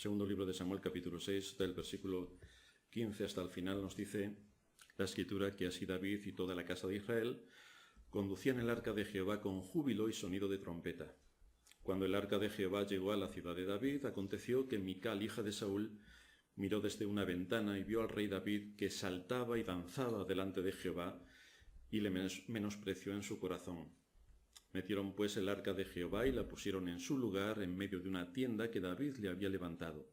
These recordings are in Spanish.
Segundo libro de Samuel, capítulo 6, del versículo 15 hasta el final, nos dice la Escritura que así David y toda la casa de Israel conducían el arca de Jehová con júbilo y sonido de trompeta. Cuando el arca de Jehová llegó a la ciudad de David, aconteció que Mical, hija de Saúl, miró desde una ventana y vio al rey David que saltaba y danzaba delante de Jehová, y le menospreció en su corazón. Metieron pues el arca de Jehová y la pusieron en su lugar en medio de una tienda que David le había levantado.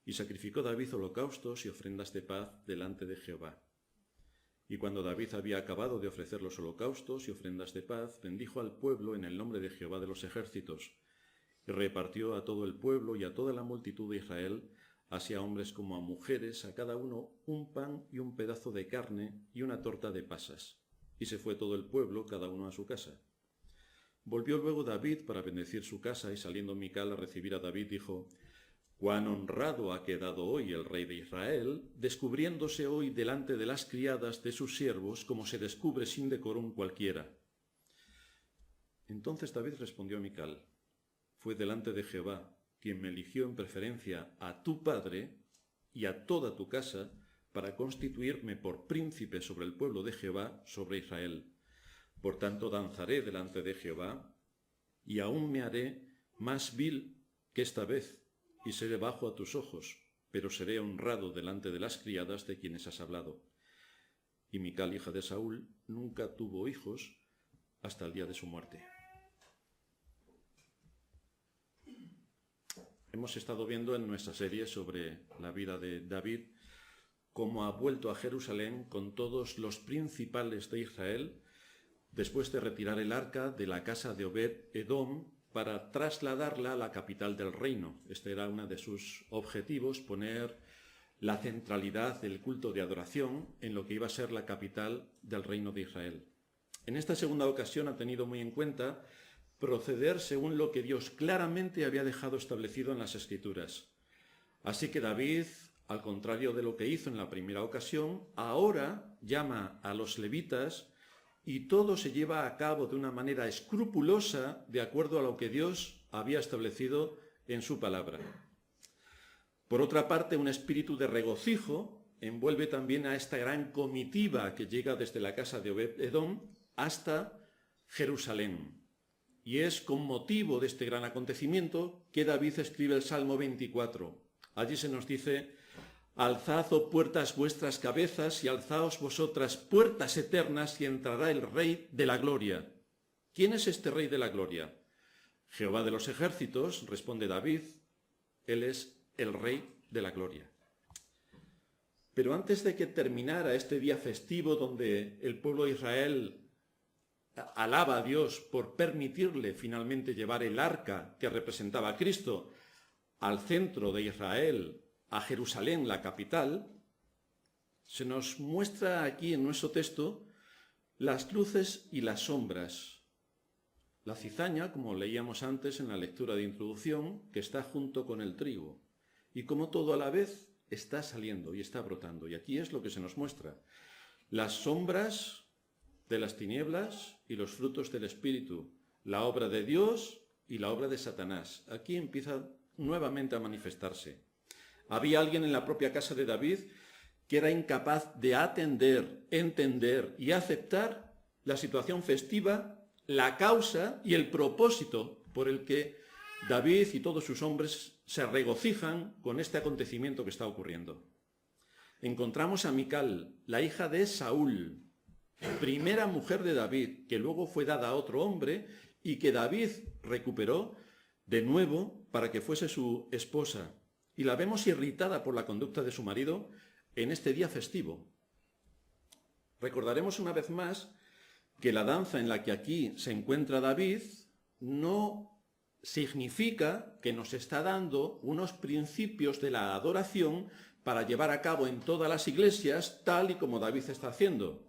Y sacrificó David holocaustos y ofrendas de paz delante de Jehová. Y cuando David había acabado de ofrecer los holocaustos y ofrendas de paz, bendijo al pueblo en el nombre de Jehová de los ejércitos, y repartió a todo el pueblo y a toda la multitud de Israel, así a hombres como a mujeres, a cada uno un pan y un pedazo de carne y una torta de pasas. Y se fue todo el pueblo, cada uno a su casa. Volvió luego David para bendecir su casa, y saliendo Mical a recibir a David, dijo: «Cuán honrado ha quedado hoy el rey de Israel, descubriéndose hoy delante de las criadas de sus siervos, como se descubre sin decorum cualquiera». Entonces David respondió a Mical: «Fue delante de Jehová, quien me eligió en preferencia a tu padre y a toda tu casa, para constituirme por príncipe sobre el pueblo de Jehová, sobre Israel. Por tanto danzaré delante de Jehová, y aún me haré más vil que esta vez, y seré bajo a tus ojos, pero seré honrado delante de las criadas de quienes has hablado». Y Mical, hija de Saúl, nunca tuvo hijos hasta el día de su muerte. Hemos estado viendo en nuestra serie sobre la vida de David cómo ha vuelto a Jerusalén con todos los principales de Israel, después de retirar el arca de la casa de Obed-Edom para trasladarla a la capital del reino. Este era uno de sus objetivos, poner la centralidad del culto de adoración en lo que iba a ser la capital del reino de Israel. En esta segunda ocasión ha tenido muy en cuenta proceder según lo que Dios claramente había dejado establecido en las Escrituras. Así que David, al contrario de lo que hizo en la primera ocasión, ahora llama a los levitas y todo se lleva a cabo de una manera escrupulosa de acuerdo a lo que Dios había establecido en su palabra. Por otra parte, un espíritu de regocijo envuelve también a esta gran comitiva que llega desde la casa de Obed-Edom hasta Jerusalén. Y es con motivo de este gran acontecimiento que David escribe el Salmo 24. Allí se nos dice: «Alzad, oh puertas, vuestras cabezas, y alzaos vosotras, puertas eternas, y entrará el Rey de la Gloria». ¿Quién es este Rey de la Gloria? Jehová de los ejércitos, responde David. Él es el Rey de la Gloria. Pero antes de que terminara este día festivo donde el pueblo de Israel alaba a Dios por permitirle finalmente llevar el arca que representaba a Cristo al centro de Israel, a Jerusalén, la capital, se nos muestra aquí en nuestro texto las luces y las sombras. La cizaña, como leíamos antes en la lectura de introducción, que está junto con el trigo, y como todo a la vez está saliendo y está brotando. Y aquí es lo que se nos muestra: las sombras de las tinieblas y los frutos del Espíritu, la obra de Dios y la obra de Satanás. Aquí empieza nuevamente a manifestarse. Había alguien en la propia casa de David que era incapaz de atender, entender y aceptar la situación festiva, la causa y el propósito por el que David y todos sus hombres se regocijan con este acontecimiento que está ocurriendo. Encontramos a Mical, la hija de Saúl, primera mujer de David, que luego fue dada a otro hombre y que David recuperó de nuevo para que fuese su esposa. Y la vemos irritada por la conducta de su marido en este día festivo. Recordaremos una vez más que la danza en la que aquí se encuentra David no significa que nos está dando unos principios de la adoración para llevar a cabo en todas las iglesias tal y como David está haciendo.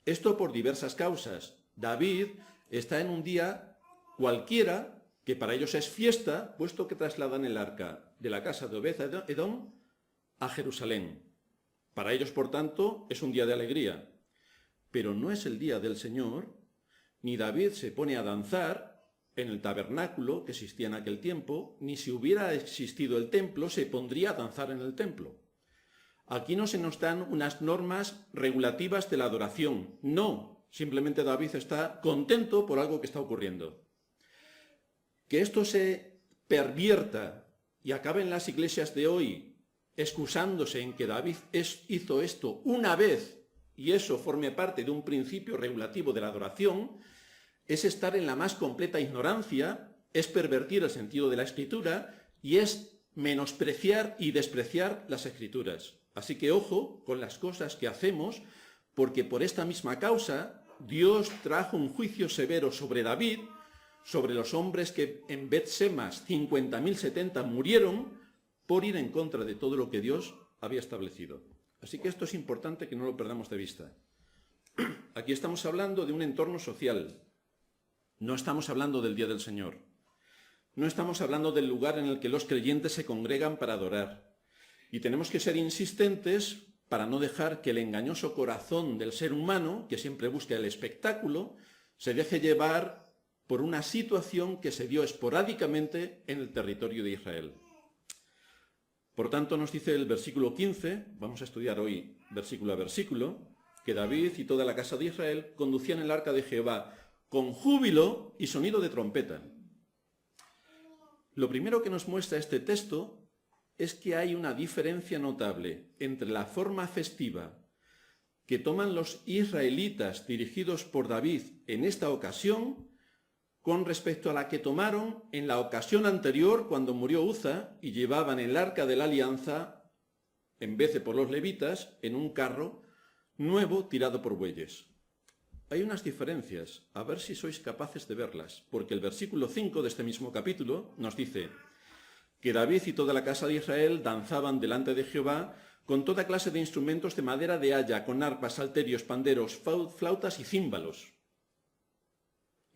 Esto por diversas causas. David está en un día cualquiera, que para ellos es fiesta, puesto que trasladan el arca de la casa de Obed-Edom a Jerusalén. Para ellos, por tanto, es un día de alegría. Pero no es el día del Señor, ni David se pone a danzar en el tabernáculo que existía en aquel tiempo, ni si hubiera existido el templo, se pondría a danzar en el templo. Aquí no se nos dan unas normas regulativas de la adoración. No, simplemente David está contento por algo que está ocurriendo. Que esto se pervierta y acabe en las iglesias de hoy excusándose en que David hizo esto una vez y eso forme parte de un principio regulativo de la adoración, es estar en la más completa ignorancia, es pervertir el sentido de la Escritura y es menospreciar y despreciar las Escrituras. Así que ojo con las cosas que hacemos, porque por esta misma causa Dios trajo un juicio severo sobre David, sobre los hombres que en Bet-Semas 50.070 murieron por ir en contra de todo lo que Dios había establecido. Así que esto es importante que no lo perdamos de vista. Aquí estamos hablando de un entorno social. No estamos hablando del Día del Señor. No estamos hablando del lugar en el que los creyentes se congregan para adorar. Y tenemos que ser insistentes para no dejar que el engañoso corazón del ser humano, que siempre busca el espectáculo, se deje llevar por una situación que se dio esporádicamente en el territorio de Israel. Por tanto, nos dice el versículo 15, vamos a estudiar hoy versículo a versículo, que David y toda la casa de Israel conducían el arca de Jehová con júbilo y sonido de trompeta. Lo primero que nos muestra este texto es que hay una diferencia notable entre la forma festiva que toman los israelitas dirigidos por David en esta ocasión con respecto a la que tomaron en la ocasión anterior cuando murió Uza y llevaban el arca de la alianza, en vez de por los levitas, en un carro nuevo tirado por bueyes. Hay unas diferencias, a ver si sois capaces de verlas, porque el versículo 5 de este mismo capítulo nos dice que David y toda la casa de Israel danzaban delante de Jehová con toda clase de instrumentos de madera de haya, con arpas, salterios, panderos, flautas y címbalos.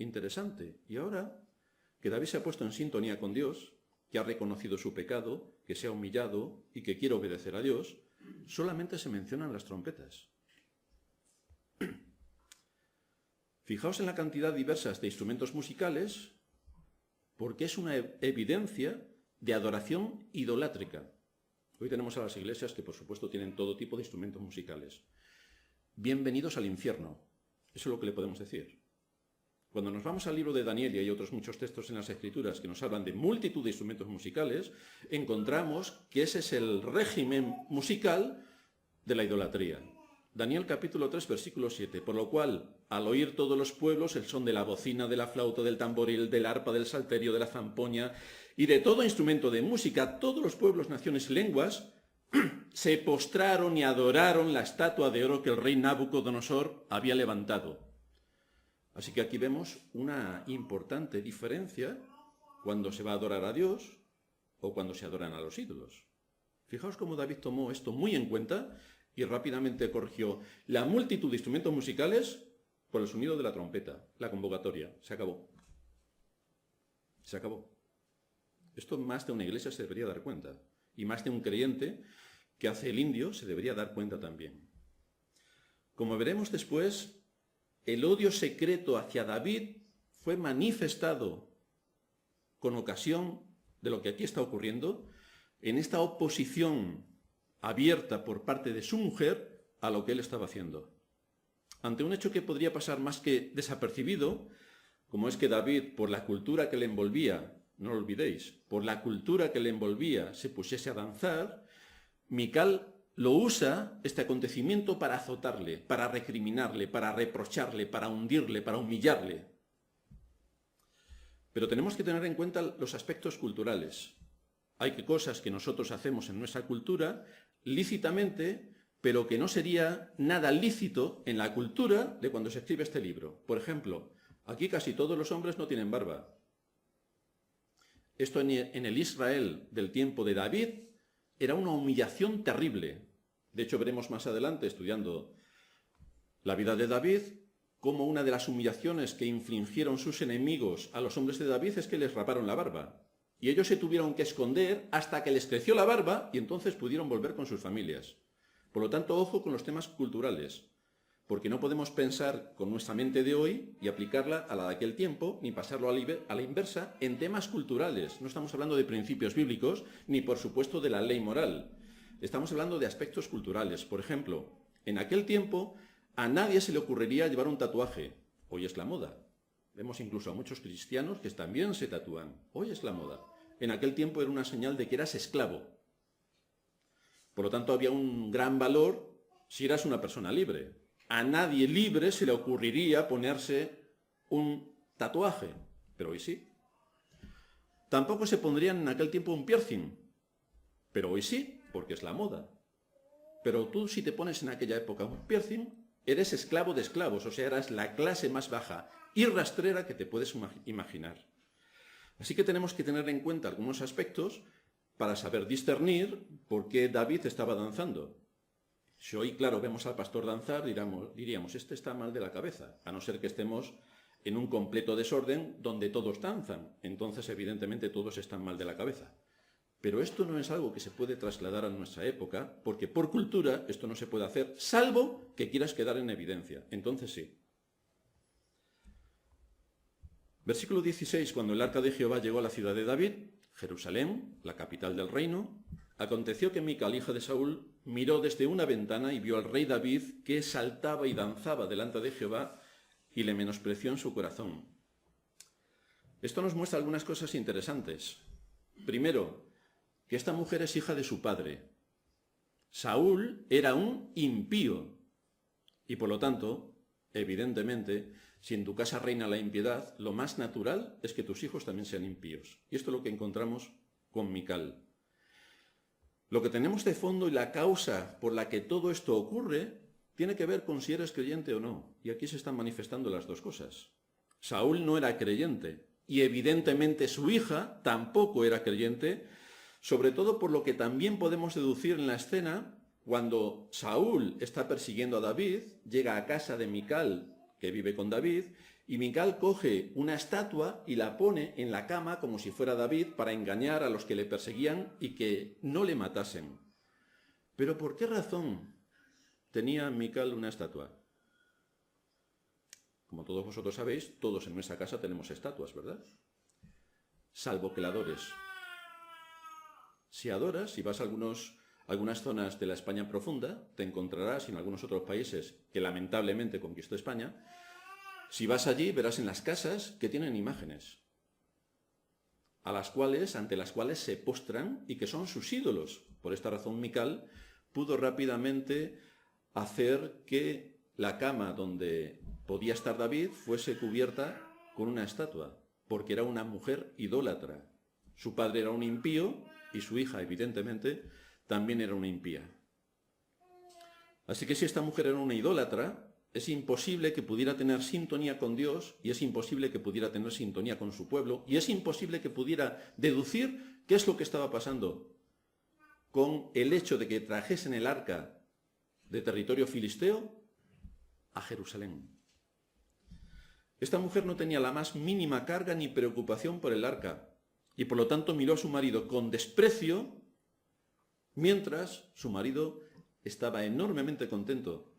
Interesante. Y ahora que David se ha puesto en sintonía con Dios, que ha reconocido su pecado, que se ha humillado y que quiere obedecer a Dios, solamente se mencionan las trompetas. Fijaos en la cantidad diversa de instrumentos musicales, porque es una evidencia de adoración idolátrica. Hoy tenemos a las iglesias que, por supuesto, tienen todo tipo de instrumentos musicales. Bienvenidos al infierno. Eso es lo que le podemos decir. Cuando nos vamos al libro de Daniel, y hay otros muchos textos en las Escrituras que nos hablan de multitud de instrumentos musicales, encontramos que ese es el régimen musical de la idolatría. Daniel capítulo 3, versículo 7, por lo cual, al oír todos los pueblos el son de la bocina, de la flauta, del tamboril, del arpa, del salterio, de la zampoña y de todo instrumento de música, todos los pueblos, naciones y lenguas, se postraron y adoraron la estatua de oro que el rey Nabucodonosor había levantado. Así que aquí vemos una importante diferencia cuando se va a adorar a Dios o cuando se adoran a los ídolos. Fijaos cómo David tomó esto muy en cuenta y rápidamente corrigió la multitud de instrumentos musicales por el sonido de la trompeta, la convocatoria. Se acabó. Se acabó. Esto más de una iglesia se debería dar cuenta. Y más de un creyente que hace el indio se debería dar cuenta también. Como veremos después, el odio secreto hacia David fue manifestado con ocasión de lo que aquí está ocurriendo, en esta oposición abierta por parte de su mujer a lo que él estaba haciendo. Ante un hecho que podría pasar más que desapercibido, como es que David, por la cultura que le envolvía, no lo olvidéis, por la cultura que le envolvía, se pusiese a danzar, Mical lo usa, este acontecimiento, para azotarle, para recriminarle, para reprocharle, para hundirle, para humillarle. Pero tenemos que tener en cuenta los aspectos culturales. Hay cosas que nosotros hacemos en nuestra cultura lícitamente, pero que no sería nada lícito en la cultura de cuando se escribe este libro. Por ejemplo, aquí casi todos los hombres no tienen barba. Esto en el Israel del tiempo de David era una humillación terrible. De hecho, veremos más adelante, estudiando la vida de David, cómo una de las humillaciones que infligieron sus enemigos a los hombres de David es que les raparon la barba. Y ellos se tuvieron que esconder hasta que les creció la barba y entonces pudieron volver con sus familias. Por lo tanto, ojo con los temas culturales, porque no podemos pensar con nuestra mente de hoy y aplicarla a la de aquel tiempo, ni pasarlo a la inversa en temas culturales. No estamos hablando de principios bíblicos, ni por supuesto de la ley moral. Estamos hablando de aspectos culturales. Por ejemplo, en aquel tiempo a nadie se le ocurriría llevar un tatuaje. Hoy es la moda. Vemos incluso a muchos cristianos que también se tatúan. Hoy es la moda. En aquel tiempo era una señal de que eras esclavo. Por lo tanto, había un gran valor si eras una persona libre. A nadie libre se le ocurriría ponerse un tatuaje, pero hoy sí. Tampoco se pondrían en aquel tiempo un piercing, pero hoy sí, porque es la moda. Pero tú, si te pones en aquella época un piercing, eres esclavo de esclavos, o sea, eras la clase más baja y rastrera que te puedes imaginar. Así que tenemos que tener en cuenta algunos aspectos para saber discernir por qué David estaba danzando. Si hoy, claro, vemos al pastor danzar, diríamos, este está mal de la cabeza, a no ser que estemos en un completo desorden donde todos danzan. Entonces, evidentemente, todos están mal de la cabeza. Pero esto no es algo que se puede trasladar a nuestra época, porque por cultura esto no se puede hacer, salvo que quieras quedar en evidencia. Entonces sí. Versículo 16, cuando el arca de Jehová llegó a la ciudad de David, Jerusalén, la capital del reino, aconteció que Mical, hija de Saúl, miró desde una ventana y vio al rey David que saltaba y danzaba delante de Jehová y le menospreció en su corazón. Esto nos muestra algunas cosas interesantes. Primero, que esta mujer es hija de su padre. Saúl era un impío y por lo tanto, evidentemente, si en tu casa reina la impiedad, lo más natural es que tus hijos también sean impíos. Y esto es lo que encontramos con Mical. Lo que tenemos de fondo y la causa por la que todo esto ocurre tiene que ver con si eres creyente o no. Y aquí se están manifestando las dos cosas. Saúl no era creyente y evidentemente su hija tampoco era creyente, sobre todo por lo que también podemos deducir en la escena cuando Saúl está persiguiendo a David, llega a casa de Mical, que vive con David, y Mical coge una estatua y la pone en la cama como si fuera David para engañar a los que le perseguían y que no le matasen. ¿Pero por qué razón tenía Mical una estatua? Como todos vosotros sabéis, todos en nuestra casa tenemos estatuas, ¿verdad? Salvo que la adores. Si adoras, si vas a algunas zonas de la España profunda, te encontrarás, y en algunos otros países que lamentablemente conquistó España, si vas allí verás en las casas que tienen imágenes, ante las cuales se postran y que son sus ídolos. Por esta razón Mical pudo rápidamente hacer que la cama donde podía estar David fuese cubierta con una estatua, porque era una mujer idólatra. Su padre era un impío y su hija, evidentemente, también era una impía. Así que si esta mujer era una idólatra, es imposible que pudiera tener sintonía con Dios y es imposible que pudiera tener sintonía con su pueblo y es imposible que pudiera deducir qué es lo que estaba pasando con el hecho de que trajesen el arca de territorio filisteo a Jerusalén. Esta mujer no tenía la más mínima carga ni preocupación por el arca y por lo tanto miró a su marido con desprecio mientras su marido estaba enormemente contento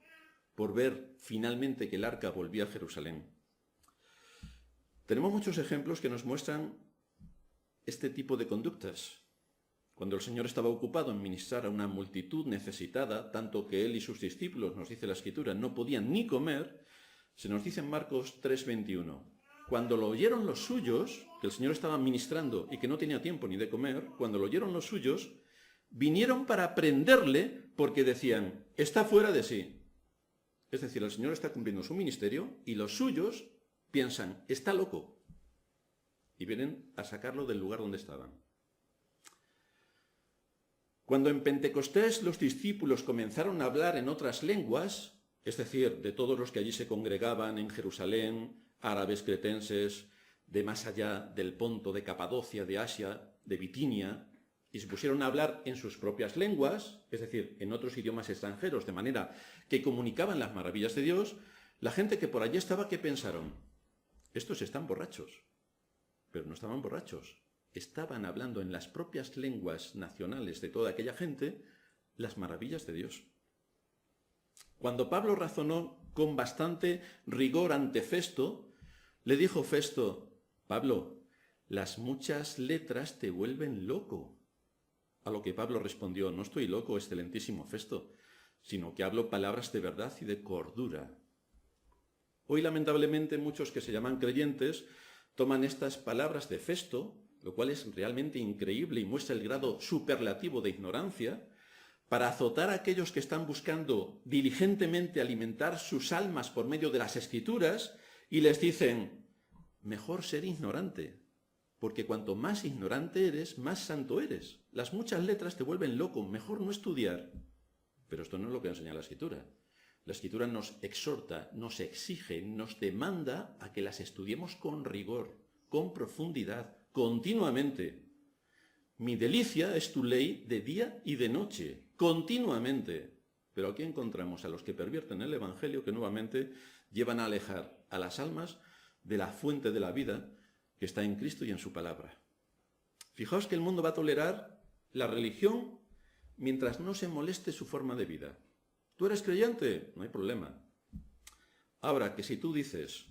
por ver finalmente que el arca volvía a Jerusalén. Tenemos muchos ejemplos que nos muestran este tipo de conductas. Cuando el Señor estaba ocupado en ministrar a una multitud necesitada, tanto que Él y sus discípulos, nos dice la Escritura, no podían ni comer, se nos dice en Marcos 3:21. Cuando lo oyeron los suyos, que el Señor estaba ministrando y que no tenía tiempo ni de comer, cuando lo oyeron los suyos, vinieron para prenderle porque decían, está fuera de sí. Es decir, el Señor está cumpliendo su ministerio y los suyos piensan, está loco. Y vienen a sacarlo del lugar donde estaban. Cuando en Pentecostés los discípulos comenzaron a hablar en otras lenguas, es decir, de todos los que allí se congregaban en Jerusalén, árabes, cretenses, de más allá del Ponto, de Capadocia, de Asia, de Bitinia, y se pusieron a hablar en sus propias lenguas, es decir, en otros idiomas extranjeros, de manera que comunicaban las maravillas de Dios, la gente que por allí estaba, ¿qué pensaron? Estos están borrachos. Pero no estaban borrachos. Estaban hablando en las propias lenguas nacionales de toda aquella gente las maravillas de Dios. Cuando Pablo razonó con bastante rigor ante Festo, le dijo Festo: Pablo, las muchas letras te vuelven loco. A lo que Pablo respondió: no estoy loco, excelentísimo Festo, sino que hablo palabras de verdad y de cordura. Hoy, lamentablemente, muchos que se llaman creyentes toman estas palabras de Festo, lo cual es realmente increíble y muestra el grado superlativo de ignorancia, para azotar a aquellos que están buscando diligentemente alimentar sus almas por medio de las Escrituras, y les dicen: mejor ser ignorante, porque cuanto más ignorante eres, más santo eres. Las muchas letras te vuelven loco, mejor no estudiar. Pero esto no es lo que enseña la Escritura. La Escritura nos exhorta, nos exige, nos demanda a que las estudiemos con rigor, con profundidad, continuamente. Mi delicia es tu ley de día y de noche, continuamente. Pero aquí encontramos a los que pervierten el Evangelio, que nuevamente llevan a alejar a las almas de la fuente de la vida que está en Cristo y en su palabra. Fijaos que el mundo va a tolerar la religión mientras no se moleste su forma de vida. ¿Tú eres creyente? No hay problema. Ahora, que si tú dices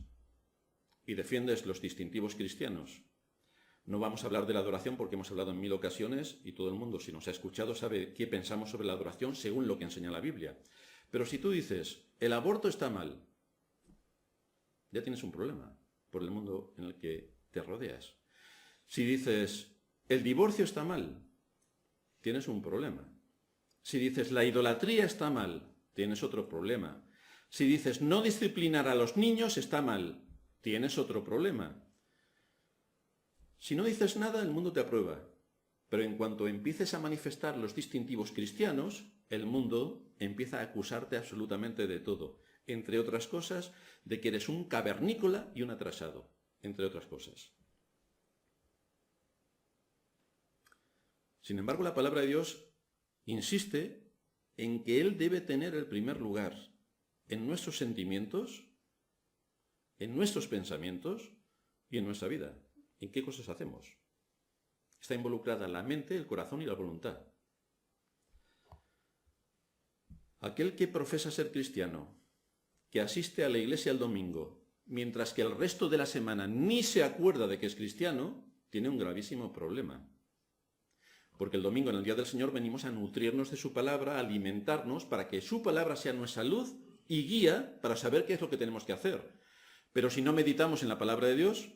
y defiendes los distintivos cristianos, no vamos a hablar de la adoración porque hemos hablado en 1000 ocasiones y todo el mundo, si nos ha escuchado, sabe qué pensamos sobre la adoración según lo que enseña la Biblia. Pero si tú dices, el aborto está mal, ya tienes un problema por el mundo en el que te rodeas. Si dices, el divorcio está mal, tienes un problema. Si dices, la idolatría está mal, tienes otro problema. Si dices, no disciplinar a los niños está mal, tienes otro problema. Si no dices nada, el mundo te aprueba. Pero en cuanto empieces a manifestar los distintivos cristianos, el mundo empieza a acusarte absolutamente de todo. Entre otras cosas, de que eres un cavernícola y un atrasado. Entre otras cosas. Sin embargo, la palabra de Dios insiste en que Él debe tener el primer lugar en nuestros sentimientos, en nuestros pensamientos y en nuestra vida. ¿En qué cosas hacemos? Está involucrada la mente, el corazón y la voluntad. Aquel que profesa ser cristiano, que asiste a la iglesia el domingo, mientras que el resto de la semana ni se acuerda de que es cristiano, tiene un gravísimo problema. Porque el domingo, en el Día del Señor, venimos a nutrirnos de su palabra, a alimentarnos, para que su palabra sea nuestra luz y guía para saber qué es lo que tenemos que hacer. Pero si no meditamos en la palabra de Dios,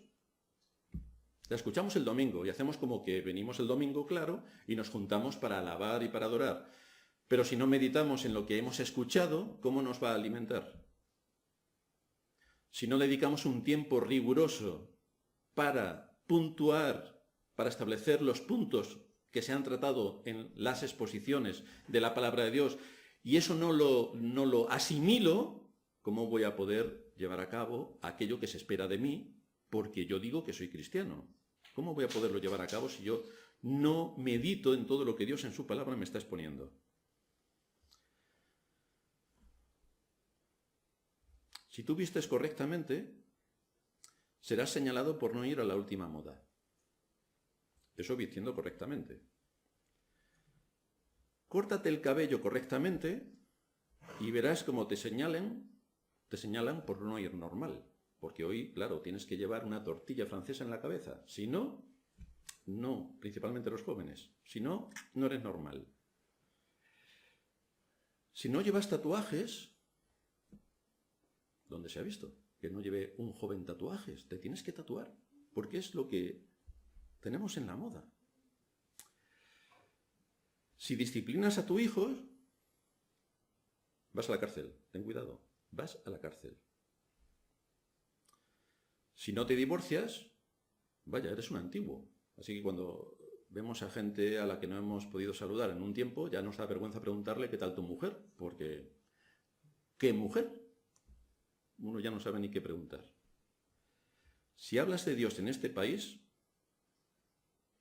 la escuchamos el domingo y hacemos como que venimos el domingo, claro, y nos juntamos para alabar y para adorar. Pero si no meditamos en lo que hemos escuchado, ¿cómo nos va a alimentar? Si no dedicamos un tiempo riguroso para puntuar, para establecer los puntos que se han tratado en las exposiciones de la palabra de Dios, y eso no lo asimilo, ¿cómo voy a poder llevar a cabo aquello que se espera de mí? Porque yo digo que soy cristiano. ¿Cómo voy a poderlo llevar a cabo si yo no medito en todo lo que Dios en su palabra me está exponiendo? Si tú vistes correctamente, serás señalado por no ir a la última moda. Eso vistiendo correctamente. Córtate el cabello correctamente y verás cómo te señalan por no ir normal. Porque hoy, claro, tienes que llevar una tortilla francesa en la cabeza. Si no, no, principalmente los jóvenes. Si no, no eres normal. Si no llevas tatuajes, ¿dónde se ha visto que no lleve un joven tatuajes? Te tienes que tatuar, porque es lo que tenemos en la moda. Si disciplinas a tu hijo, vas a la cárcel. Ten cuidado, vas a la cárcel. Si no te divorcias, vaya, eres un antiguo. Así que cuando vemos a gente a la que no hemos podido saludar en un tiempo, ya nos da vergüenza preguntarle qué tal tu mujer, porque ¿qué mujer? Uno ya no sabe ni qué preguntar. Si hablas de Dios en este país,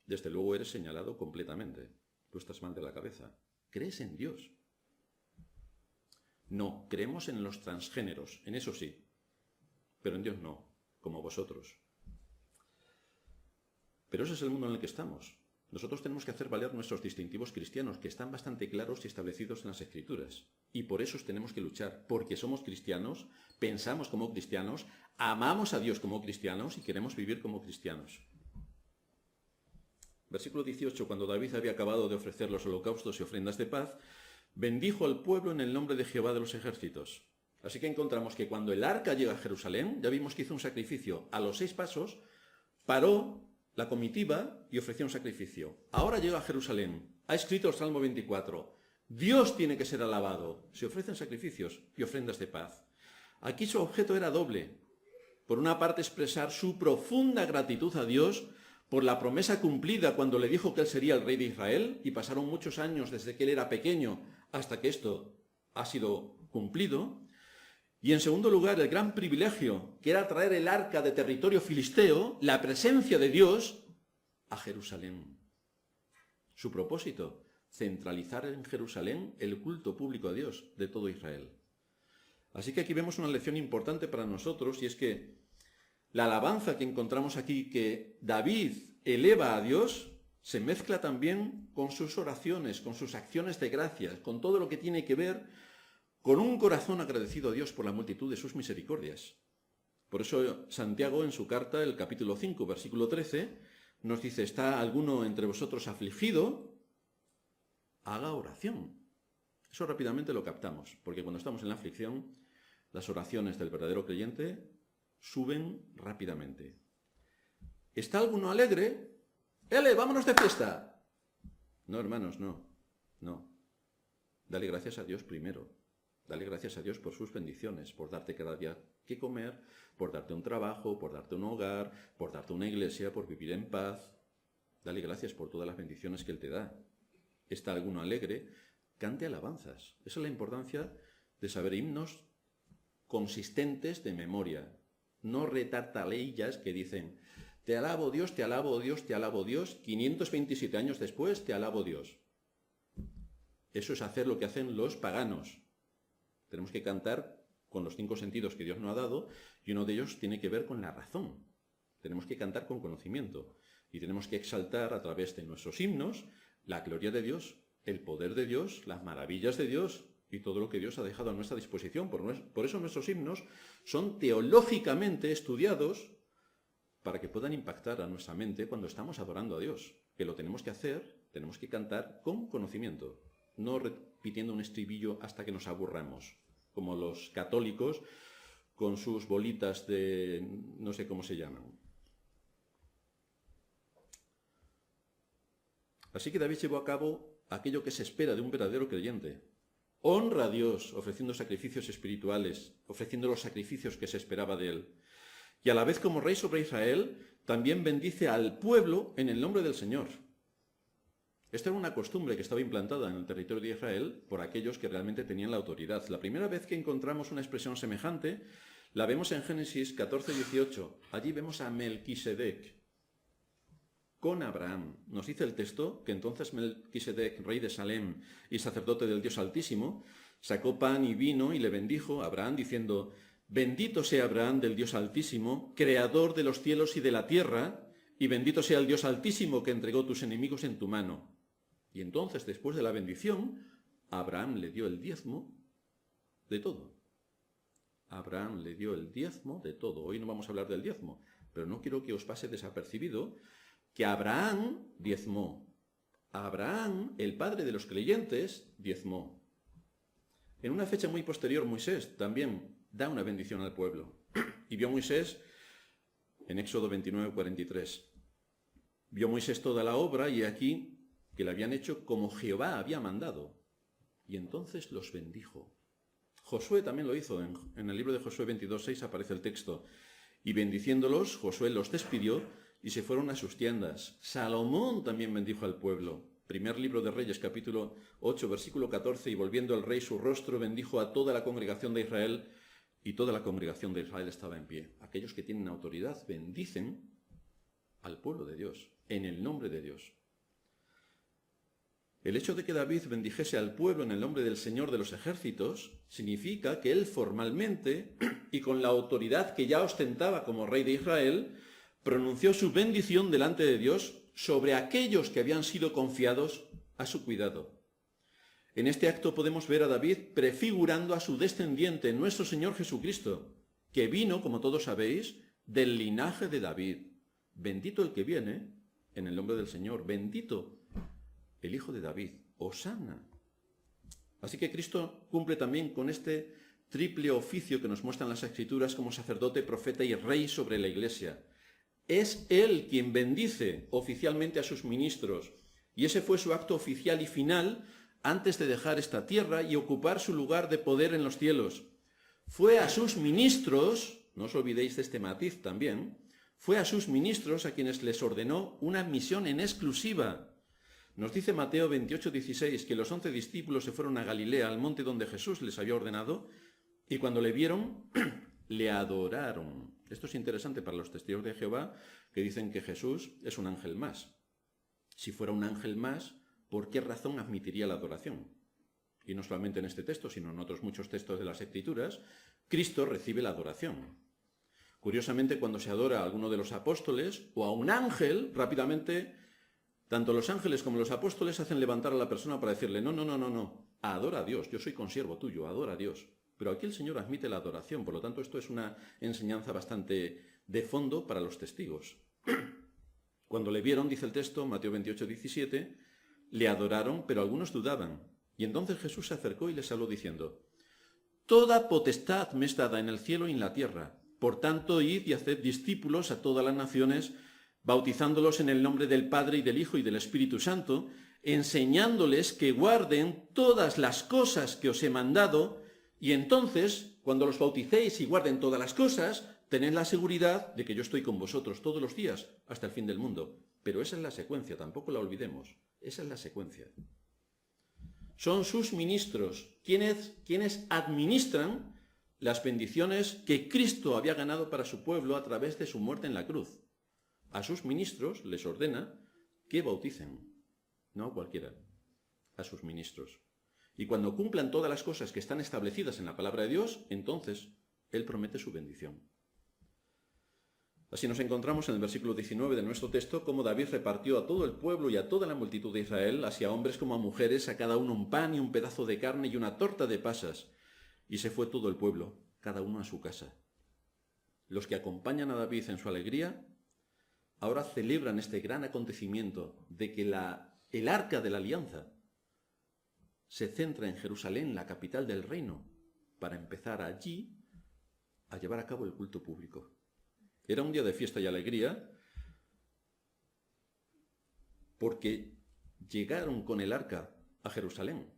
desde luego eres señalado completamente. Tú estás mal de la cabeza. ¿Crees en Dios? No, creemos en los transgéneros, en eso sí, pero en Dios no, como vosotros. Pero ese es el mundo en el que estamos. Nosotros tenemos que hacer valer nuestros distintivos cristianos, que están bastante claros y establecidos en las Escrituras. Y por eso tenemos que luchar, porque somos cristianos, pensamos como cristianos, amamos a Dios como cristianos y queremos vivir como cristianos. Versículo 18, cuando David había acabado de ofrecer los holocaustos y ofrendas de paz, bendijo al pueblo en el nombre de Jehová de los ejércitos. Así que encontramos que cuando el arca llega a Jerusalén, ya vimos que hizo un sacrificio. A los 6 pasos, paró la comitiva y ofreció un sacrificio. Ahora llega a Jerusalén. Ha escrito el Salmo 24. Dios tiene que ser alabado. Se ofrecen sacrificios y ofrendas de paz. Aquí su objeto era doble. Por una parte, expresar su profunda gratitud a Dios por la promesa cumplida cuando le dijo que él sería el rey de Israel, y pasaron muchos años desde que él era pequeño hasta que esto ha sido cumplido. Y en segundo lugar, el gran privilegio, que era traer el arca de territorio filisteo, la presencia de Dios, a Jerusalén. Su propósito, centralizar en Jerusalén el culto público a Dios de todo Israel. Así que aquí vemos una lección importante para nosotros, y es que la alabanza que encontramos aquí, que David eleva a Dios, se mezcla también con sus oraciones, con sus acciones de gracias, con todo lo que tiene que ver con un corazón agradecido a Dios por la multitud de sus misericordias. Por eso Santiago, en su carta, el capítulo 5, versículo 13, nos dice: ¿está alguno entre vosotros afligido? Haga oración. Eso rápidamente lo captamos, porque cuando estamos en la aflicción, las oraciones del verdadero creyente suben rápidamente. ¿Está alguno alegre? ¡Ele, vámonos de fiesta! No, hermanos, no. Dale gracias a Dios primero. Dale gracias a Dios por sus bendiciones, por darte cada día que comer, por darte un trabajo, por darte un hogar, por darte una iglesia, por vivir en paz. Dale gracias por todas las bendiciones que Él te da. ¿Está alguno alegre? Cante alabanzas. Esa es la importancia de saber himnos consistentes de memoria. No retartaleillas que dicen: te alabo Dios, te alabo Dios, te alabo Dios. 527 años después, te alabo Dios. Eso es hacer lo que hacen los paganos. Tenemos que cantar con los 5 sentidos que Dios nos ha dado, y uno de ellos tiene que ver con la razón. Tenemos que cantar con conocimiento y tenemos que exaltar a través de nuestros himnos la gloria de Dios, el poder de Dios, las maravillas de Dios y todo lo que Dios ha dejado a nuestra disposición. Por eso nuestros himnos son teológicamente estudiados para que puedan impactar a nuestra mente cuando estamos adorando a Dios. Que lo tenemos que hacer, tenemos que cantar con conocimiento, no repitiendo un estribillo hasta que nos aburramos, como los católicos con sus bolitas de no sé cómo se llaman. Así que David llevó a cabo aquello que se espera de un verdadero creyente. Honra a Dios ofreciendo sacrificios espirituales, ofreciendo los sacrificios que se esperaba de él. Y a la vez, como rey sobre Israel, también bendice al pueblo en el nombre del Señor. Esta era una costumbre que estaba implantada en el territorio de Israel por aquellos que realmente tenían la autoridad. La primera vez que encontramos una expresión semejante la vemos en Génesis 14:18. Allí vemos a Melquisedec con Abraham. Nos dice el texto que entonces Melquisedec, rey de Salem y sacerdote del Dios Altísimo, sacó pan y vino y le bendijo a Abraham diciendo: bendito sea Abraham del Dios Altísimo, creador de los cielos y de la tierra, y bendito sea el Dios Altísimo que entregó tus enemigos en tu mano. Y entonces, después de la bendición, Abraham le dio el diezmo de todo. Abraham le dio el diezmo de todo. Hoy no vamos a hablar del diezmo, pero no quiero que os pase desapercibido que Abraham diezmó. Abraham, el padre de los creyentes, diezmó. En una fecha muy posterior, Moisés también da una bendición al pueblo. Y vio Moisés, en Éxodo 29:43, vio Moisés toda la obra y aquí que le habían hecho como Jehová había mandado. Y entonces los bendijo. Josué también lo hizo. En el libro de Josué 22:6 aparece el texto. Y bendiciéndolos, Josué los despidió y se fueron a sus tiendas. Salomón también bendijo al pueblo. Primer libro de Reyes, capítulo 8, versículo 14. Y volviendo el rey su rostro, bendijo a toda la congregación de Israel, y toda la congregación de Israel estaba en pie. Aquellos que tienen autoridad bendicen al pueblo de Dios, en el nombre de Dios. El hecho de que David bendijese al pueblo en el nombre del Señor de los ejércitos significa que él formalmente, y con la autoridad que ya ostentaba como rey de Israel, pronunció su bendición delante de Dios sobre aquellos que habían sido confiados a su cuidado. En este acto podemos ver a David prefigurando a su descendiente, nuestro Señor Jesucristo, que vino, como todos sabéis, del linaje de David. Bendito el que viene en el nombre del Señor, bendito el Hijo de David, Hosana. Así que Cristo cumple también con este triple oficio que nos muestran las Escrituras como sacerdote, profeta y rey sobre la Iglesia. Es Él quien bendice oficialmente a sus ministros, y ese fue su acto oficial y final antes de dejar esta tierra y ocupar su lugar de poder en los cielos. Fue a sus ministros, no os olvidéis de este matiz también, fue a sus ministros a quienes les ordenó una misión en exclusiva. Nos dice Mateo 28:16 que los 11 discípulos se fueron a Galilea, al monte donde Jesús les había ordenado, y cuando le vieron, le adoraron. Esto es interesante para los testigos de Jehová, que dicen que Jesús es un ángel más. Si fuera un ángel más, ¿por qué razón admitiría la adoración? Y no solamente en este texto, sino en otros muchos textos de las Escrituras, Cristo recibe la adoración. Curiosamente, cuando se adora a alguno de los apóstoles o a un ángel, rápidamente, tanto los ángeles como los apóstoles hacen levantar a la persona para decirle, no, adora a Dios, yo soy consiervo tuyo, adora a Dios. Pero aquí el Señor admite la adoración, por lo tanto esto es una enseñanza bastante de fondo para los testigos. Cuando le vieron, dice el texto, Mateo 28:17, le adoraron, pero algunos dudaban. Y entonces Jesús se acercó y les habló diciendo, toda potestad me es dada en el cielo y en la tierra. Por tanto, id y haced discípulos a todas las naciones, bautizándolos en el nombre del Padre y del Hijo y del Espíritu Santo, enseñándoles que guarden todas las cosas que os he mandado, y entonces, cuando los bauticéis y guarden todas las cosas, tened la seguridad de que yo estoy con vosotros todos los días hasta el fin del mundo. Pero esa es la secuencia, tampoco la olvidemos. Esa es la secuencia. Son sus ministros quienes administran las bendiciones que Cristo había ganado para su pueblo a través de su muerte en la cruz. A sus ministros les ordena que bauticen, no cualquiera, a sus ministros. Y cuando cumplan todas las cosas que están establecidas en la palabra de Dios, entonces Él promete su bendición. Así nos encontramos en el versículo 19 de nuestro texto cómo David repartió a todo el pueblo y a toda la multitud de Israel, así a hombres como a mujeres, a cada uno un pan y un pedazo de carne y una torta de pasas. Y se fue todo el pueblo, cada uno a su casa. Los que acompañan a David en su alegría, ahora celebran este gran acontecimiento de que el arca de la alianza se centra en Jerusalén, la capital del reino, para empezar allí a llevar a cabo el culto público. Era un día de fiesta y alegría porque llegaron con el arca a Jerusalén.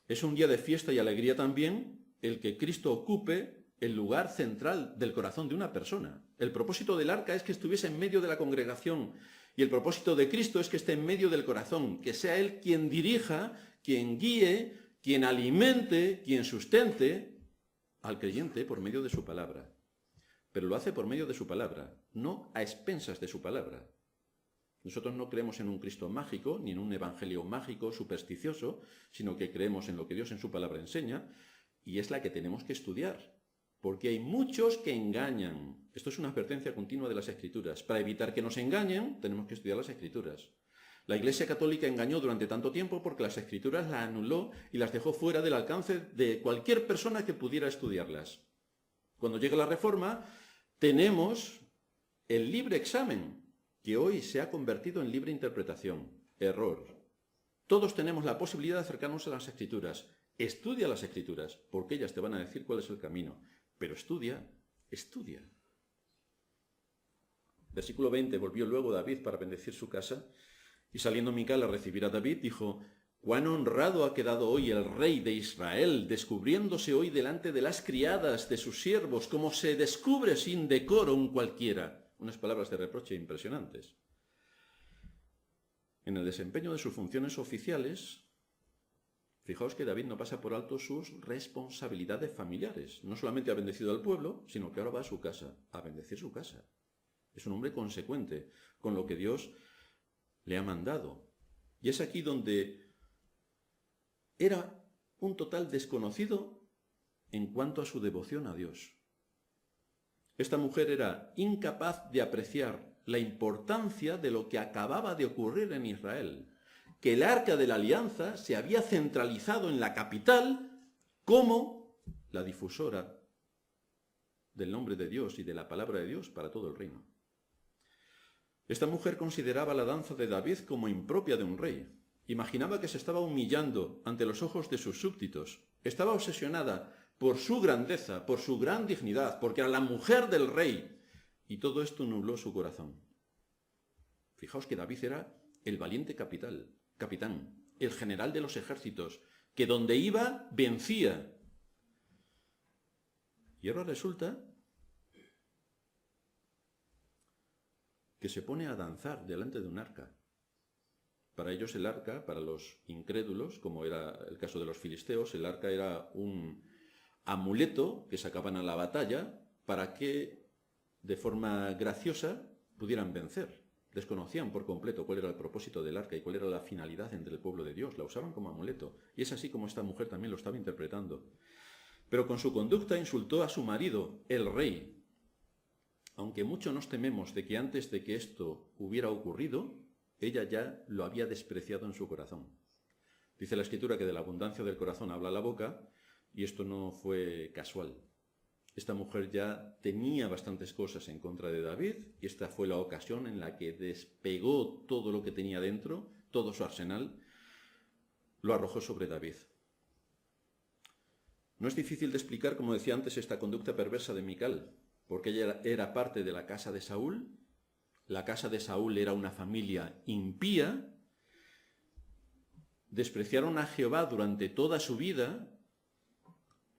Es un día de fiesta y alegría también el que Cristo ocupe el lugar central del corazón de una persona. El propósito del arca es que estuviese en medio de la congregación y el propósito de Cristo es que esté en medio del corazón, que sea Él quien dirija, quien guíe, quien alimente, quien sustente al creyente por medio de su palabra. Pero lo hace por medio de su palabra, no a expensas de su palabra. Nosotros no creemos en un Cristo mágico, ni en un evangelio mágico, supersticioso, sino que creemos en lo que Dios en su palabra enseña, y es la que tenemos que estudiar, porque hay muchos que engañan. Esto es una advertencia continua de las Escrituras. Para evitar que nos engañen, tenemos que estudiar las Escrituras. La Iglesia Católica engañó durante tanto tiempo porque las Escrituras las anuló y las dejó fuera del alcance de cualquier persona que pudiera estudiarlas. Cuando llega la Reforma, tenemos el libre examen, que hoy se ha convertido en libre interpretación. Error. Todos tenemos la posibilidad de acercarnos a las Escrituras. Estudia las Escrituras, porque ellas te van a decir cuál es el camino. Pero estudia. Versículo 20. Volvió luego David para bendecir su casa, y saliendo Mical a recibir a David, dijo, «Cuán honrado ha quedado hoy el rey de Israel, descubriéndose hoy delante de las criadas de sus siervos, como se descubre sin decoro un cualquiera». Unas palabras de reproche impresionantes. En el desempeño de sus funciones oficiales, fijaos que David no pasa por alto sus responsabilidades familiares. No solamente ha bendecido al pueblo, sino que ahora va a su casa, a bendecir su casa. Es un hombre consecuente con lo que Dios le ha mandado. Y es aquí donde era un total desconocido en cuanto a su devoción a Dios. Esta mujer era incapaz de apreciar la importancia de lo que acababa de ocurrir en Israel, que el Arca de la Alianza se había centralizado en la capital como la difusora del nombre de Dios y de la palabra de Dios para todo el reino. Esta mujer consideraba la danza de David como impropia de un rey. Imaginaba que se estaba humillando ante los ojos de sus súbditos. Estaba obsesionada por su grandeza, por su gran dignidad, porque era la mujer del rey. Y todo esto nubló su corazón. Fijaos que David era el valiente capitán, el general de los ejércitos, que donde iba vencía. Y ahora resulta que se pone a danzar delante de un arca. Para ellos el arca, para los incrédulos, como era el caso de los filisteos, el arca era un amuleto que sacaban a la batalla para que, de forma graciosa, pudieran vencer. Desconocían por completo cuál era el propósito del arca y cuál era la finalidad entre el pueblo de Dios. La usaban como amuleto. Y es así como esta mujer también lo estaba interpretando. Pero con su conducta insultó a su marido, el rey. Aunque mucho nos tememos de que antes de que esto hubiera ocurrido, ella ya lo había despreciado en su corazón. Dice la Escritura que de la abundancia del corazón habla la boca, y esto no fue casual. Esta mujer ya tenía bastantes cosas en contra de David, y esta fue la ocasión en la que despegó todo lo que tenía dentro, todo su arsenal, lo arrojó sobre David. No es difícil de explicar, como decía antes, esta conducta perversa de Mical, porque ella era parte de la casa de Saúl. La casa de Saúl era una familia impía. Despreciaron a Jehová durante toda su vida.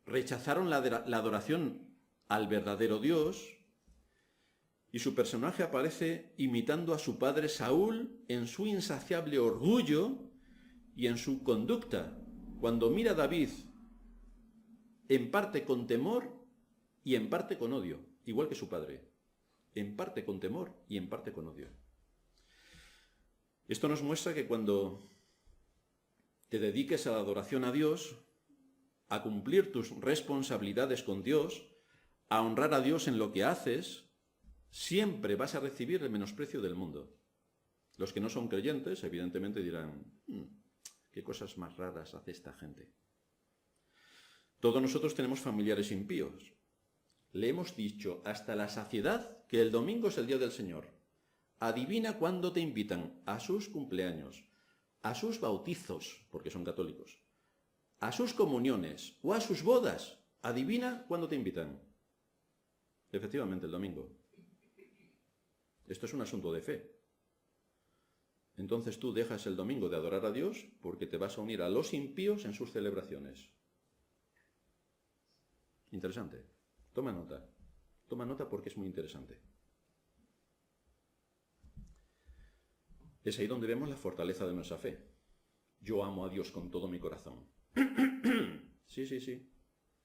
Rechazaron la adoración al verdadero Dios. Y su personaje aparece imitando a su padre Saúl en su insaciable orgullo y en su conducta. Cuando mira a David, en parte con temor y en parte con odio, igual que su padre. En parte con temor y en parte con odio. Esto nos muestra que cuando te dediques a la adoración a Dios, a cumplir tus responsabilidades con Dios, a honrar a Dios en lo que haces, siempre vas a recibir el menosprecio del mundo. Los que no son creyentes, evidentemente dirán, ¿qué cosas más raras hace esta gente? Todos nosotros tenemos familiares impíos. Le hemos dicho hasta la saciedad que el domingo es el día del Señor. Adivina cuándo te invitan a sus cumpleaños, a sus bautizos, porque son católicos, a sus comuniones o a sus bodas. Adivina cuándo te invitan. Efectivamente, el domingo. Esto es un asunto de fe. Entonces tú dejas el domingo de adorar a Dios porque te vas a unir a los impíos en sus celebraciones. Interesante. Toma nota porque es muy interesante. Es ahí donde vemos la fortaleza de nuestra fe. Yo amo a Dios con todo mi corazón. Sí.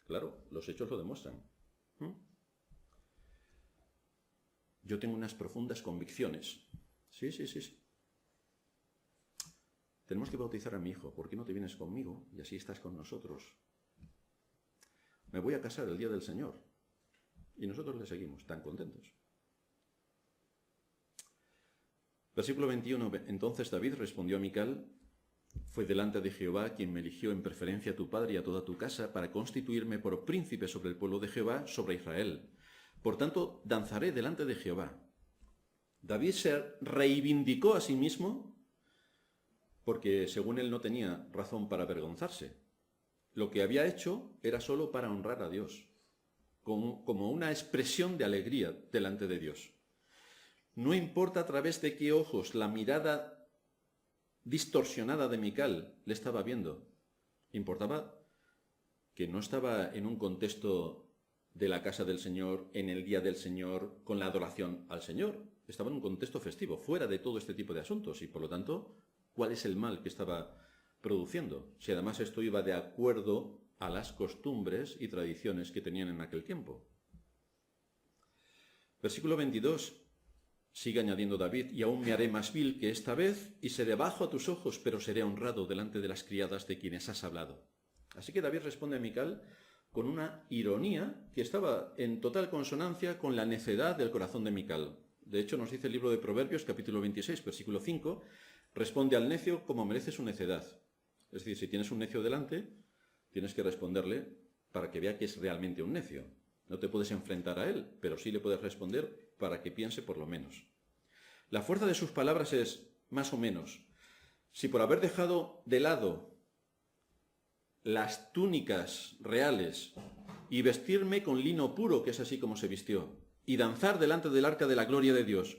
Claro, los hechos lo demuestran. Yo tengo unas profundas convicciones. Sí. Tenemos que bautizar a mi hijo. ¿Por qué no te vienes conmigo y así estás con nosotros? Me voy a casar el día del Señor. Y nosotros le seguimos, tan contentos. Versículo 21. Entonces David respondió a Mical: fue delante de Jehová quien me eligió en preferencia a tu padre y a toda tu casa para constituirme por príncipe sobre el pueblo de Jehová, sobre Israel. Por tanto, danzaré delante de Jehová. David se reivindicó a sí mismo porque, según él, no tenía razón para avergonzarse. Lo que había hecho era solo para honrar a Dios, como una expresión de alegría delante de Dios. No importa a través de qué ojos la mirada distorsionada de Mical le estaba viendo. Importaba que no estaba en un contexto de la casa del Señor, en el día del Señor, con la adoración al Señor. Estaba en un contexto festivo, fuera de todo este tipo de asuntos. Y por lo tanto, ¿cuál es el mal que estaba produciendo? Si además esto iba de acuerdo a las costumbres y tradiciones que tenían en aquel tiempo. Versículo 22. Sigue añadiendo David: y aún me haré más vil que esta vez, y seré bajo a tus ojos, pero seré honrado delante de las criadas de quienes has hablado. Así que David responde a Mical con una ironía que estaba en total consonancia con la necedad del corazón de Mical. De hecho, nos dice el libro de Proverbios, capítulo 26, versículo 5, responde al necio como merece su necedad. Es decir, si tienes un necio delante, tienes que responderle para que vea que es realmente un necio. No te puedes enfrentar a él, pero sí le puedes responder para que piense por lo menos. La fuerza de sus palabras es más o menos. Si por haber dejado de lado las túnicas reales y vestirme con lino puro, que es así como se vistió, y danzar delante del arca de la gloria de Dios,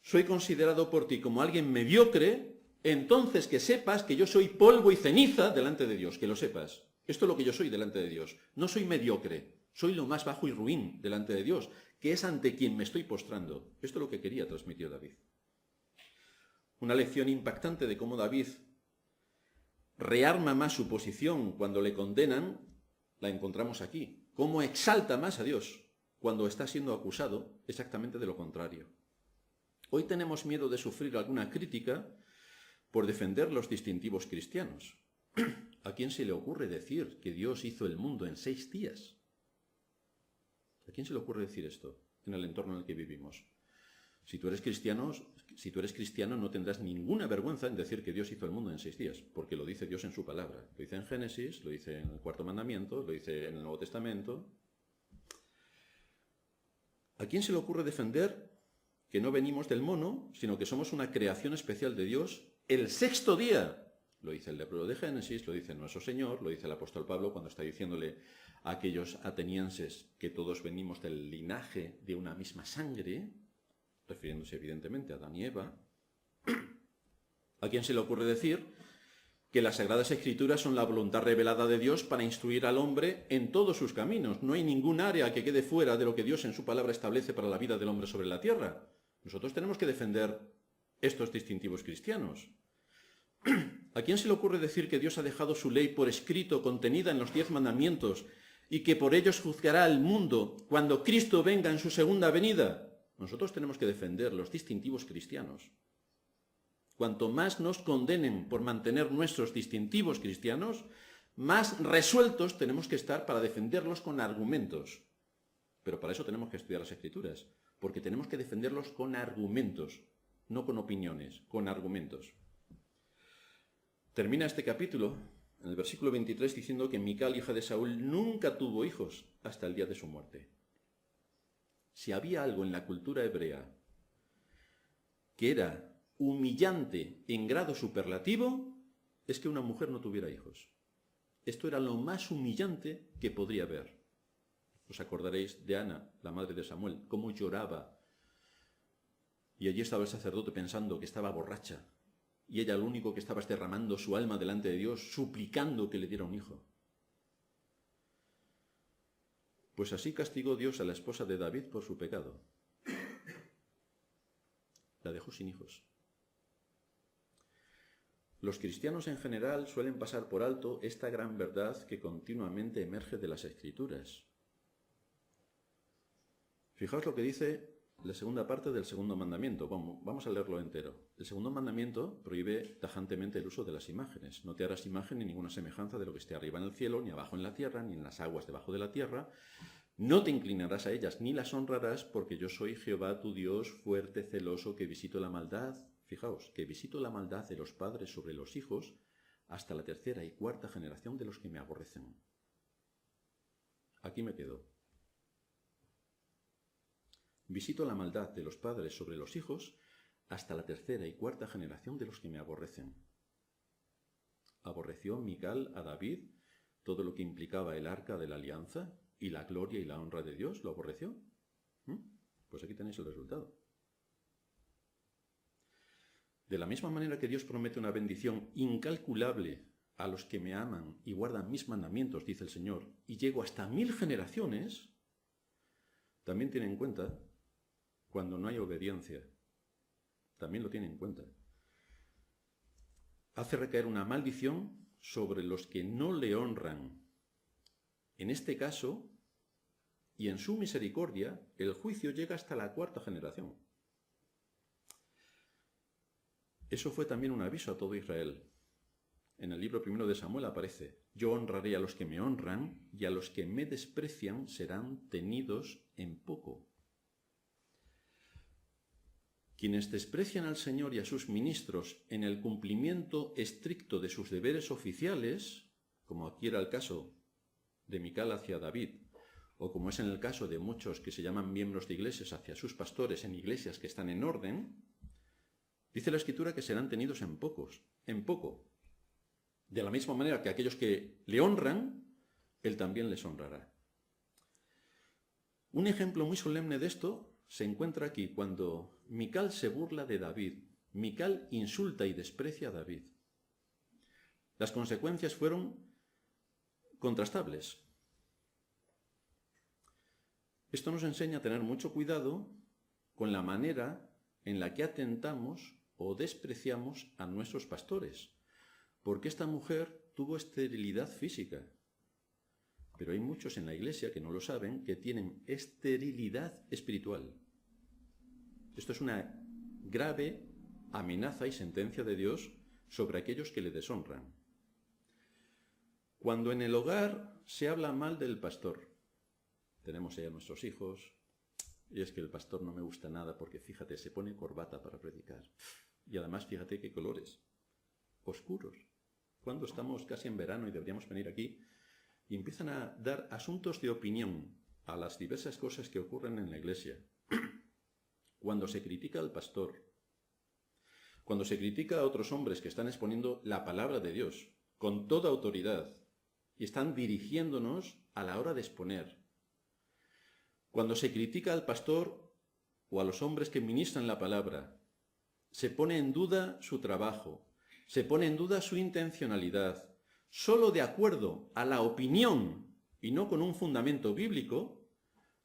soy considerado por ti como alguien mediocre, entonces que sepas que yo soy polvo y ceniza delante de Dios, que lo sepas. Esto es lo que yo soy delante de Dios. No soy mediocre, soy lo más bajo y ruin delante de Dios, que es ante quien me estoy postrando. Esto es lo que quería transmitir David. Una lección impactante de cómo David rearma más su posición cuando le condenan, la encontramos aquí. Cómo exalta más a Dios cuando está siendo acusado exactamente de lo contrario. Hoy tenemos miedo de sufrir alguna crítica por defender los distintivos cristianos. ¿A quién se le ocurre decir que Dios hizo el mundo en 6 días? ¿A quién se le ocurre decir esto en el entorno en el que vivimos? Si tú eres cristiano, no tendrás ninguna vergüenza en decir que Dios hizo el mundo en 6 días, porque lo dice Dios en su palabra. Lo dice en Génesis, lo dice en el 4º mandamiento, lo dice en el Nuevo Testamento. ¿A quién se le ocurre defender que no venimos del mono, sino que somos una creación especial de Dios el 6º día? Lo dice el libro de Génesis, lo dice nuestro Señor, lo dice el apóstol Pablo cuando está diciéndole a aquellos atenienses que todos venimos del linaje de una misma sangre, refiriéndose evidentemente a Adán y Eva. ¿A quién se le ocurre decir que las Sagradas Escrituras son la voluntad revelada de Dios para instruir al hombre en todos sus caminos? No hay ningún área que quede fuera de lo que Dios en su palabra establece para la vida del hombre sobre la tierra. Nosotros tenemos que defender estos distintivos cristianos. ¿A quién se le ocurre decir que Dios ha dejado su ley por escrito, contenida en los 10 mandamientos, y que por ellos juzgará al mundo cuando Cristo venga en su segunda venida? Nosotros tenemos que defender los distintivos cristianos. Cuanto más nos condenen por mantener nuestros distintivos cristianos, más resueltos tenemos que estar para defenderlos con argumentos. Pero para eso tenemos que estudiar las Escrituras, porque tenemos que defenderlos con argumentos, no con opiniones, con argumentos. Termina este capítulo, en el versículo 23, diciendo que Mical, hija de Saúl, nunca tuvo hijos hasta el día de su muerte. Si había algo en la cultura hebrea que era humillante en grado superlativo, es que una mujer no tuviera hijos. Esto era lo más humillante que podría haber. Os acordaréis de Ana, la madre de Samuel, cómo lloraba. Y allí estaba el sacerdote pensando que estaba borracha. Y ella lo único que estaba es derramando su alma delante de Dios, suplicando que le diera un hijo. Pues así castigó Dios a la esposa de David por su pecado. La dejó sin hijos. Los cristianos en general suelen pasar por alto esta gran verdad que continuamente emerge de las Escrituras. Fijaos lo que dice la segunda parte del 2.º mandamiento. Vamos a leerlo entero. El 2.º mandamiento prohíbe tajantemente el uso de las imágenes. No te harás imagen ni ninguna semejanza de lo que esté arriba en el cielo, ni abajo en la tierra, ni en las aguas debajo de la tierra. No te inclinarás a ellas, ni las honrarás, porque yo soy Jehová tu Dios, fuerte, celoso, que visito la maldad. Fijaos, que visito la maldad de los padres sobre los hijos hasta la 3ª y 4ª generación de los que me aborrecen. Aquí me quedo. Visito la maldad de los padres sobre los hijos hasta la 3ª y 4ª generación de los que me aborrecen. ¿Aborreció Mical a David todo lo que implicaba el arca de la alianza y la gloria y la honra de Dios? ¿Lo aborreció? Pues aquí tenéis el resultado. De la misma manera que Dios promete una bendición incalculable a los que me aman y guardan mis mandamientos, dice el Señor, y llego hasta 1000 generaciones, también tiene en cuenta cuando no hay obediencia. También lo tiene en cuenta. Hace recaer una maldición sobre los que no le honran. En este caso, y en su misericordia, el juicio llega hasta la 4ª generación. Eso fue también un aviso a todo Israel. En el libro 1 de Samuel aparece: yo honraré a los que me honran, y a los que me desprecian serán tenidos en poco. Quienes desprecian al Señor y a sus ministros en el cumplimiento estricto de sus deberes oficiales, como aquí era el caso de Mical hacia David, o como es en el caso de muchos que se llaman miembros de iglesias hacia sus pastores en iglesias que están en orden, dice la Escritura que serán tenidos en poco. De la misma manera que aquellos que le honran, él también les honrará. Un ejemplo muy solemne de esto se encuentra aquí cuando Mical se burla de David. Mical insulta y desprecia a David. Las consecuencias fueron contrastables. Esto nos enseña a tener mucho cuidado con la manera en la que atentamos o despreciamos a nuestros pastores, porque esta mujer tuvo esterilidad física. Pero hay muchos en la iglesia que no lo saben, que tienen esterilidad espiritual. Esto es una grave amenaza y sentencia de Dios sobre aquellos que le deshonran. Cuando en el hogar se habla mal del pastor, tenemos ahí a nuestros hijos, y es que el pastor no me gusta nada porque, fíjate, se pone corbata para predicar. Y además, fíjate qué colores, oscuros. Cuando estamos casi en verano y deberíamos venir aquí, y empiezan a dar asuntos de opinión a las diversas cosas que ocurren en la iglesia. Cuando se critica al pastor, cuando se critica a otros hombres que están exponiendo la palabra de Dios con toda autoridad y están dirigiéndonos a la hora de exponer, cuando se critica al pastor o a los hombres que ministran la palabra, se pone en duda su trabajo, se pone en duda su intencionalidad, solo de acuerdo a la opinión y no con un fundamento bíblico,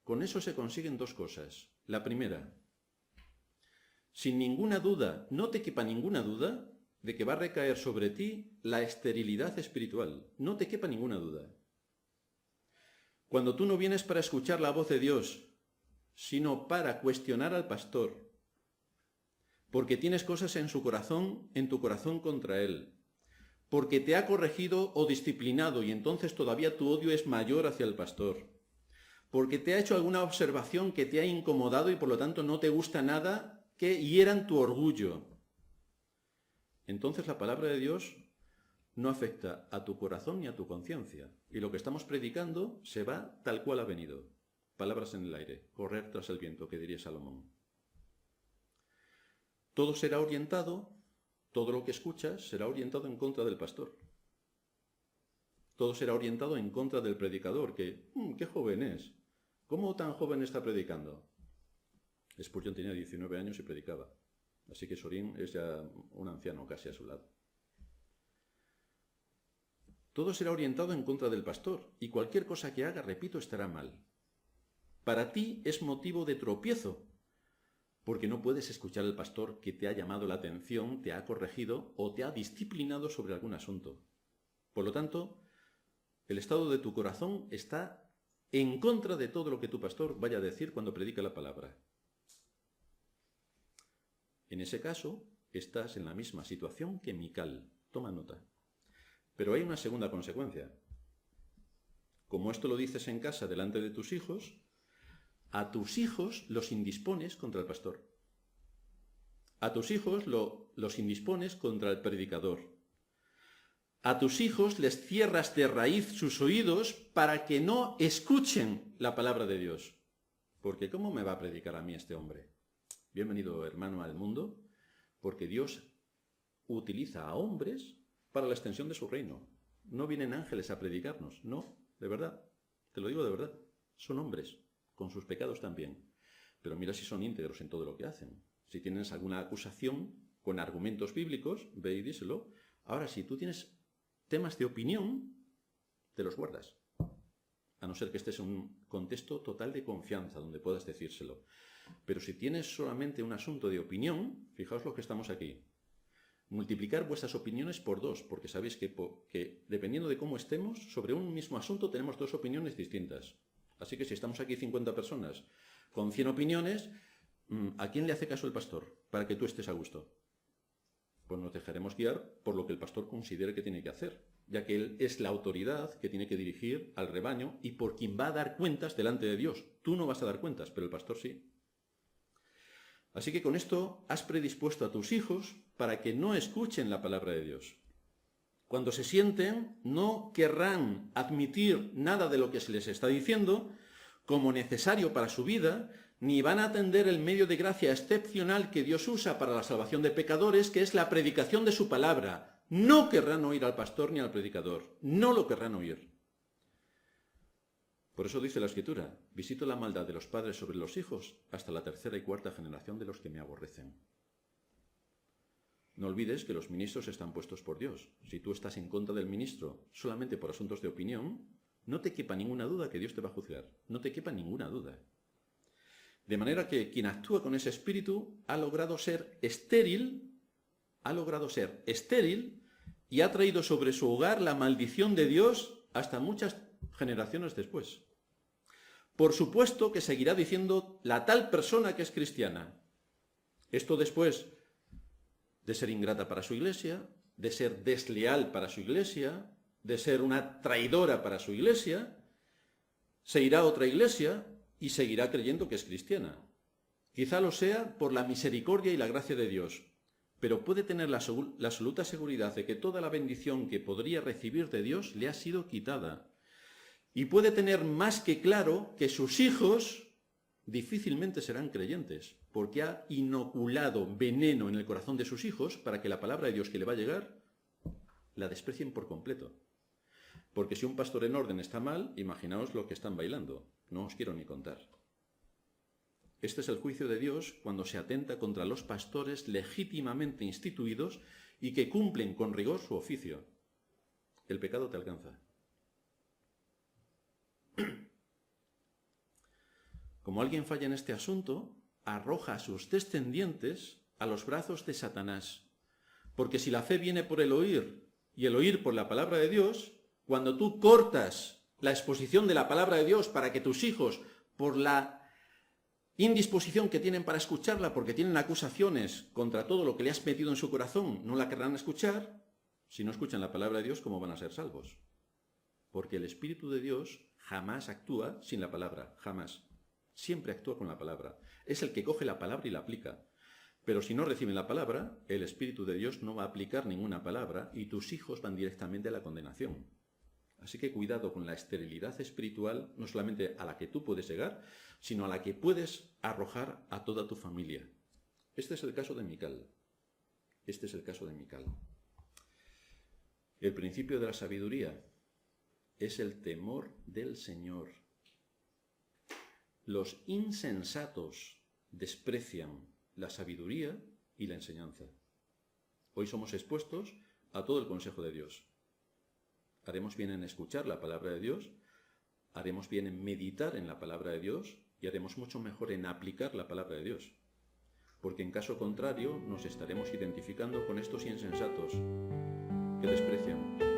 con eso se consiguen dos cosas. La primera, sin ninguna duda, no te quepa ninguna duda de que va a recaer sobre ti la esterilidad espiritual. No te quepa ninguna duda. Cuando tú no vienes para escuchar la voz de Dios, sino para cuestionar al pastor, porque tienes cosas en tu corazón contra él, porque te ha corregido o disciplinado y entonces todavía tu odio es mayor hacia el pastor, porque te ha hecho alguna observación que te ha incomodado y por lo tanto no te gusta nada que hieran tu orgullo, entonces la palabra de Dios no afecta a tu corazón ni a tu conciencia. Y lo que estamos predicando se va tal cual ha venido. Palabras en el aire, correr tras el viento, que diría Salomón. Todo será orientado, todo lo que escuchas será orientado en contra del pastor. Todo será orientado en contra del predicador, que, qué joven es. ¿Cómo tan joven está predicando? Spurgeon tenía 19 años y predicaba. Así que Sorín es ya un anciano casi a su lado. Todo será orientado en contra del pastor, y cualquier cosa que haga, repito, estará mal. Para ti es motivo de tropiezo, porque no puedes escuchar al pastor que te ha llamado la atención, te ha corregido o te ha disciplinado sobre algún asunto. Por lo tanto, el estado de tu corazón está en contra de todo lo que tu pastor vaya a decir cuando predica la palabra. En ese caso, estás en la misma situación que Mical. Toma nota. Pero hay una segunda consecuencia. Como esto lo dices en casa delante de tus hijos, a tus hijos los indispones contra el pastor. A tus hijos los indispones contra el predicador. A tus hijos les cierras de raíz sus oídos para que no escuchen la palabra de Dios. Porque ¿cómo me va a predicar a mí este hombre? Bienvenido, hermano, al mundo, porque Dios utiliza a hombres para la extensión de su reino. No vienen ángeles a predicarnos, no, de verdad, te lo digo de verdad, son hombres, con sus pecados también. Pero mira si son íntegros en todo lo que hacen. Si tienes alguna acusación con argumentos bíblicos, ve y díselo. Ahora, si tú tienes temas de opinión, te los guardas. A no ser que estés en un contexto total de confianza, donde puedas decírselo. Pero si tienes solamente un asunto de opinión, fijaos lo que estamos aquí. Multiplicar vuestras opiniones por 2, porque sabéis que dependiendo de cómo estemos, sobre un mismo asunto tenemos 2 opiniones distintas. Así que si estamos aquí 50 personas con 100 opiniones, ¿a quién le hace caso el pastor para que tú estés a gusto? Pues nos dejaremos guiar por lo que el pastor considere que tiene que hacer, ya que él es la autoridad que tiene que dirigir al rebaño y por quien va a dar cuentas delante de Dios. Tú no vas a dar cuentas, pero el pastor sí. Así que con esto has predispuesto a tus hijos para que no escuchen la palabra de Dios. Cuando se sienten, no querrán admitir nada de lo que se les está diciendo como necesario para su vida, ni van a atender el medio de gracia excepcional que Dios usa para la salvación de pecadores, que es la predicación de su palabra. No querrán oír al pastor ni al predicador, no lo querrán oír. Por eso dice la Escritura, visito la maldad de los padres sobre los hijos hasta la tercera y cuarta generación de los que me aborrecen. No olvides que los ministros están puestos por Dios. Si tú estás en contra del ministro solamente por asuntos de opinión, no te quepa ninguna duda que Dios te va a juzgar. No te quepa ninguna duda. De manera que quien actúa con ese espíritu ha logrado ser estéril y ha traído sobre su hogar la maldición de Dios hasta muchas generaciones después. Por supuesto que seguirá diciendo la tal persona que es cristiana. Esto después de ser ingrata para su iglesia, de ser desleal para su iglesia, de ser una traidora para su iglesia, se irá a otra iglesia y seguirá creyendo que es cristiana. Quizá lo sea por la misericordia y la gracia de Dios, pero puede tener la absoluta seguridad de que toda la bendición que podría recibir de Dios le ha sido quitada. Y puede tener más que claro que sus hijos difícilmente serán creyentes, porque ha inoculado veneno en el corazón de sus hijos para que la palabra de Dios que le va a llegar la desprecien por completo. Porque si un pastor en orden está mal, imaginaos lo que están bailando. No os quiero ni contar. Este es el juicio de Dios cuando se atenta contra los pastores legítimamente instituidos y que cumplen con rigor su oficio. El pecado te alcanza. Como alguien falla en este asunto, arroja a sus descendientes a los brazos de Satanás. Porque si la fe viene por el oír y el oír por la palabra de Dios, cuando tú cortas la exposición de la palabra de Dios para que tus hijos, por la indisposición que tienen para escucharla, porque tienen acusaciones contra todo lo que le has metido en su corazón, no la querrán escuchar, si no escuchan la palabra de Dios, ¿cómo van a ser salvos? Porque el Espíritu de Dios jamás actúa sin la palabra, jamás. Siempre actúa con la palabra. Es el que coge la palabra y la aplica. Pero si no reciben la palabra, el Espíritu de Dios no va a aplicar ninguna palabra y tus hijos van directamente a la condenación. Así que cuidado con la esterilidad espiritual, no solamente a la que tú puedes llegar, sino a la que puedes arrojar a toda tu familia. Este es el caso de Mical. Este es el caso de Mical. El principio de la sabiduría es el temor del Señor. Los insensatos desprecian la sabiduría y la enseñanza. Hoy somos expuestos a todo el consejo de Dios. Haremos bien en escuchar la palabra de Dios, haremos bien en meditar en la palabra de Dios y haremos mucho mejor en aplicar la palabra de Dios. Porque en caso contrario nos estaremos identificando con estos insensatos que desprecian